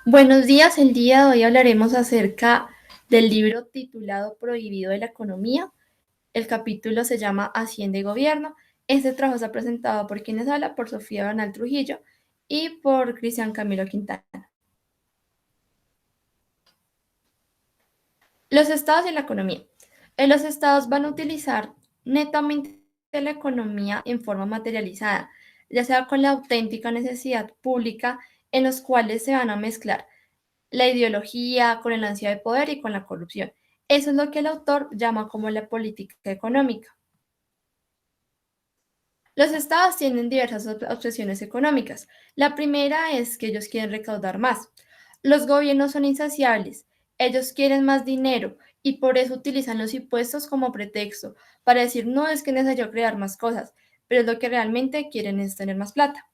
Buenos días, el día de hoy hablaremos acerca del libro titulado Prohibido de la Economía. El capítulo se llama Hacienda y Gobierno. Este trabajo está presentado por quienes habla, por Sofía Bernal Trujillo y por Cristian Camilo Quintana. Los estados y la economía. Los estados van a utilizar netamente la economía en forma materializada, ya sea con la auténtica necesidad pública en los cuales se van a mezclar la ideología, con el ansia de poder y con la corrupción. Eso es lo que el autor llama como la política económica. Los estados tienen diversas obsesiones económicas. La primera es que ellos quieren recaudar más. Los gobiernos son insaciables. Ellos quieren más dinero y por eso utilizan los impuestos como pretexto para decir no es que es necesario crear más cosas, pero lo que realmente quieren es tener más plata.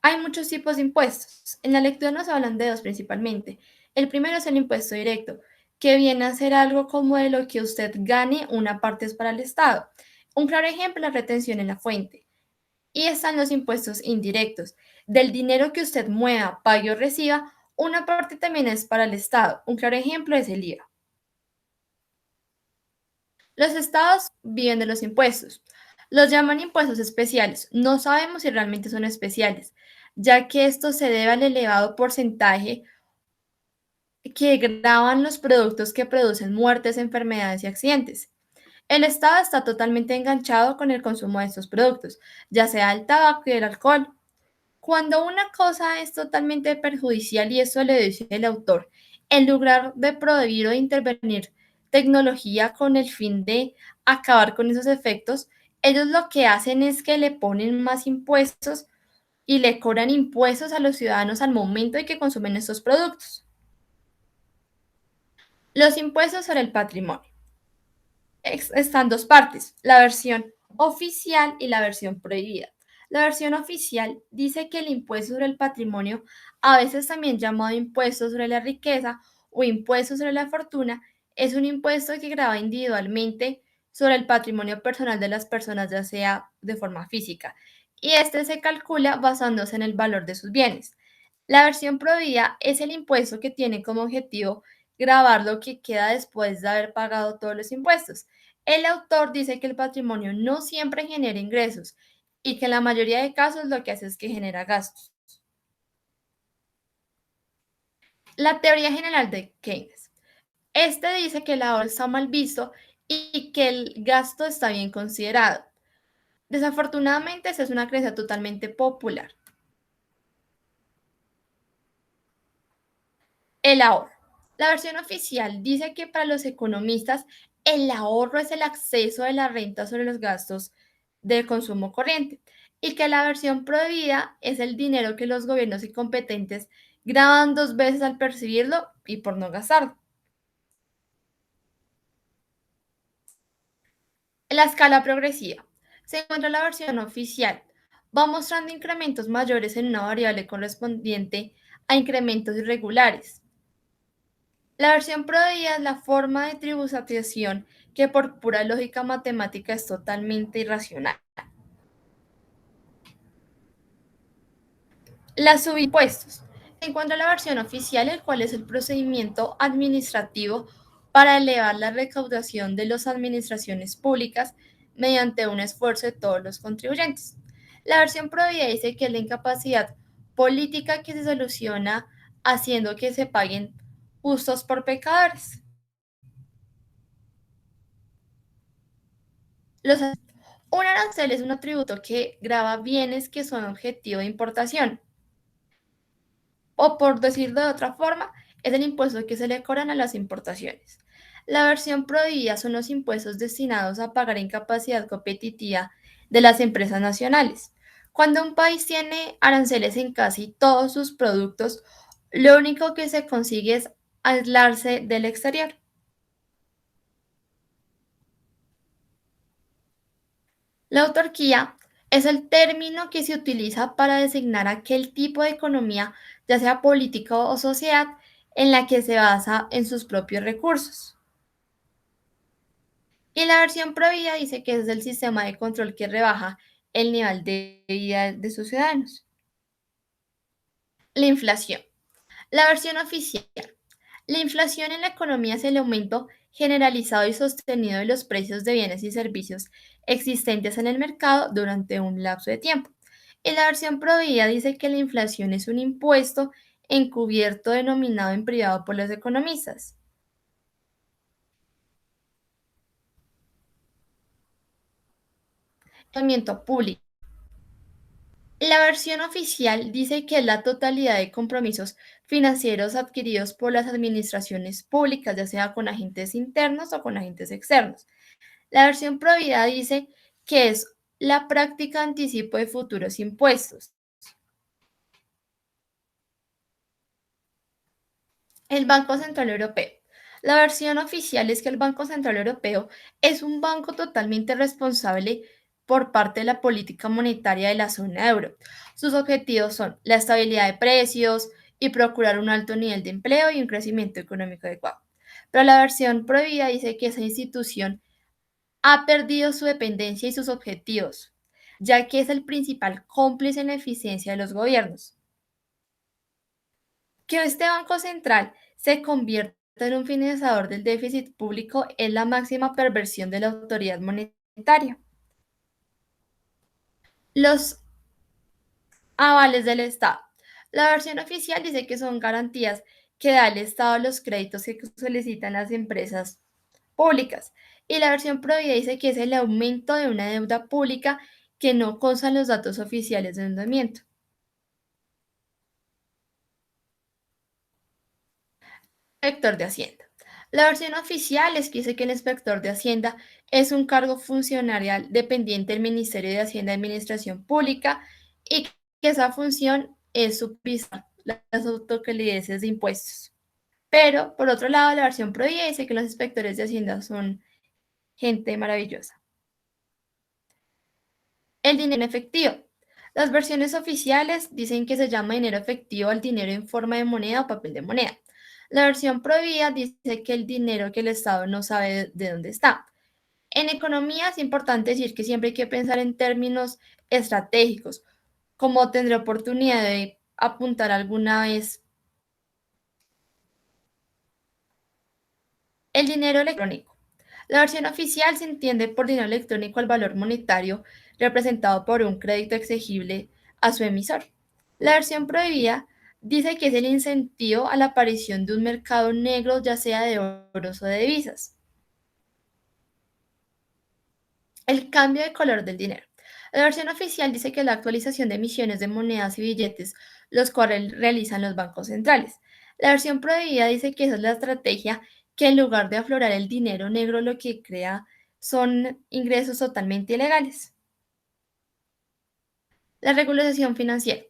Hay muchos tipos de impuestos. En la lectura nos hablan de dos principalmente. El primero es el impuesto directo, que viene a ser algo como de lo que usted gane, una parte es para el Estado. Un claro ejemplo es la retención en la fuente. Y están los impuestos indirectos. Del dinero que usted mueva, pague o reciba, una parte también es para el Estado. Un claro ejemplo es el IVA. Los estados viven de los impuestos. Los llaman impuestos especiales. No sabemos si realmente son especiales, ya que esto se debe al elevado porcentaje que graban los productos que producen muertes, enfermedades y accidentes. El Estado está totalmente enganchado con el consumo de estos productos, ya sea el tabaco y el alcohol. Cuando una cosa es totalmente perjudicial, y eso le dice el autor, en lugar de prohibir o de intervenir tecnología con el fin de acabar con esos efectos, ellos lo que hacen es que le ponen más impuestos y le cobran impuestos a los ciudadanos al momento de que consumen estos productos. Los impuestos sobre el patrimonio. Están dos partes, la versión oficial y la versión prohibida. La versión oficial dice que el impuesto sobre el patrimonio, a veces también llamado impuesto sobre la riqueza o impuesto sobre la fortuna, es un impuesto que grava individualmente sobre el patrimonio personal de las personas, ya sea de forma física, y este se calcula basándose en el valor de sus bienes. La versión prohibida es el impuesto que tiene como objetivo gravar lo que queda después de haber pagado todos los impuestos. El autor dice que el patrimonio no siempre genera ingresos y que en la mayoría de casos lo que hace es que genera gastos. La teoría general de Keynes. Este dice que el ahorro está mal visto y que el gasto está bien considerado. Desafortunadamente, esa es una creencia totalmente popular. El ahorro. La versión oficial dice que para los economistas el ahorro es el acceso de la renta sobre los gastos de consumo corriente y que la versión prohibida es el dinero que los gobiernos incompetentes graban dos veces al percibirlo y por no gastarlo. En la escala progresiva se encuentra la versión oficial. Va mostrando incrementos mayores en una variable correspondiente a incrementos irregulares. La versión prohibida es la forma de tributación que por pura lógica matemática es totalmente irracional. Las subimpuestos. Se encuentra la versión oficial, el cual es el procedimiento administrativo para elevar la recaudación de las administraciones públicas mediante un esfuerzo de todos los contribuyentes. La versión prohibida dice que es la incapacidad política que se soluciona haciendo que se paguen justos por pecadores. Los Un arancel es un atributo que grava bienes que son objetivo de importación, o por decirlo de otra forma, es el impuesto que se le cobran a las importaciones. La versión prohibida son los impuestos destinados a pagar incapacidad competitiva de las empresas nacionales. Cuando un país tiene aranceles en casi todos sus productos, lo único que se consigue es aislarse del exterior. La autarquía es el término que se utiliza para designar aquel tipo de economía, ya sea política o sociedad, en la que se basa en sus propios recursos. Y la versión prohibida dice que es el sistema de control que rebaja el nivel de vida de sus ciudadanos. La inflación. La versión oficial. La inflación en la economía es el aumento generalizado y sostenido de los precios de bienes y servicios existentes en el mercado durante un lapso de tiempo. Y la versión prohibida dice que la inflación es un impuesto encubierto denominado en privado por los economistas. Movimiento público. La versión oficial dice que es la totalidad de compromisos financieros adquiridos por las administraciones públicas, ya sea con agentes internos o con agentes externos. La versión prohibida dice que es la práctica de anticipo de futuros impuestos. El Banco Central Europeo. La versión oficial es que el Banco Central Europeo es un banco totalmente responsable por parte de la política monetaria de la zona euro. Sus objetivos son la estabilidad de precios y procurar un alto nivel de empleo y un crecimiento económico adecuado. Pero la versión prohibida dice que esa institución ha perdido su dependencia y sus objetivos, ya que es el principal cómplice en la eficiencia de los gobiernos. Que este Banco Central se convierta en un financiador del déficit público es la máxima perversión de la autoridad monetaria. Los avales del Estado. La versión oficial dice que son garantías que da el Estado a los créditos que solicitan las empresas públicas. Y la versión prohibida dice que es el aumento de una deuda pública que no consta en los datos oficiales de endeudamiento. Inspector de Hacienda. La versión oficial es que dice que el inspector de Hacienda es un cargo funcionarial dependiente del Ministerio de Hacienda y Administración Pública y que esa función es supervisar las autolideses de impuestos. Pero, por otro lado, la versión prohibida dice que los inspectores de Hacienda son gente maravillosa. El dinero en efectivo. Las versiones oficiales dicen que se llama dinero efectivo al dinero en forma de moneda o papel de moneda. La versión prohibida dice que el dinero que el Estado no sabe de dónde está. En economía es importante decir que siempre hay que pensar en términos estratégicos, como tendré oportunidad de apuntar alguna vez. El dinero electrónico. La versión oficial se entiende por dinero electrónico al valor monetario representado por un crédito exigible a su emisor. La versión prohibida dice que es el incentivo a la aparición de un mercado negro, ya sea de oros o de divisas. El cambio de color del dinero. La versión oficial dice que es la actualización de emisiones de monedas y billetes, los cuales realizan los bancos centrales. La versión prohibida dice que esa es la estrategia que en lugar de aflorar el dinero negro, lo que crea son ingresos totalmente ilegales. La regulación financiera.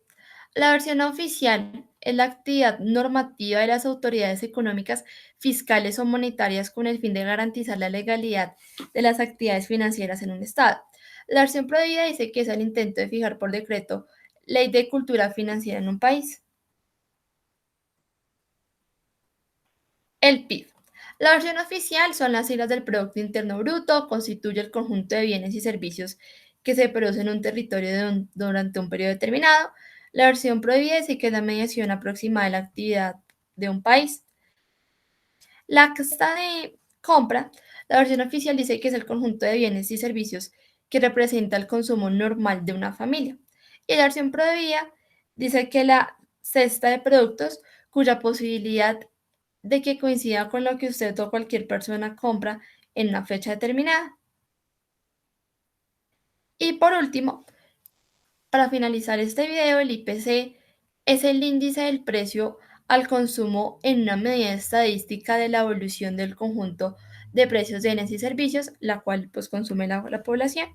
La versión oficial es la actividad normativa de las autoridades económicas, fiscales o monetarias con el fin de garantizar la legalidad de las actividades financieras en un Estado. La versión prohibida dice que es el intento de fijar por decreto ley de cultura financiera en un país. El PIB. La versión oficial son las siglas del Producto Interno Bruto, constituye el conjunto de bienes y servicios que se producen en un territorio durante un periodo determinado. La versión prohibida dice que es la mediación aproximada de la actividad de un país. La cesta de compra, la versión oficial dice que es el conjunto de bienes y servicios que representa el consumo normal de una familia. Y la versión prohibida dice que la cesta de productos cuya posibilidad de que coincida con lo que usted o cualquier persona compra en una fecha determinada. Y por último, para finalizar este video, el IPC es el índice del precio al consumo en una medida estadística de la evolución del conjunto de precios de bienes y servicios, la cual pues consume la población.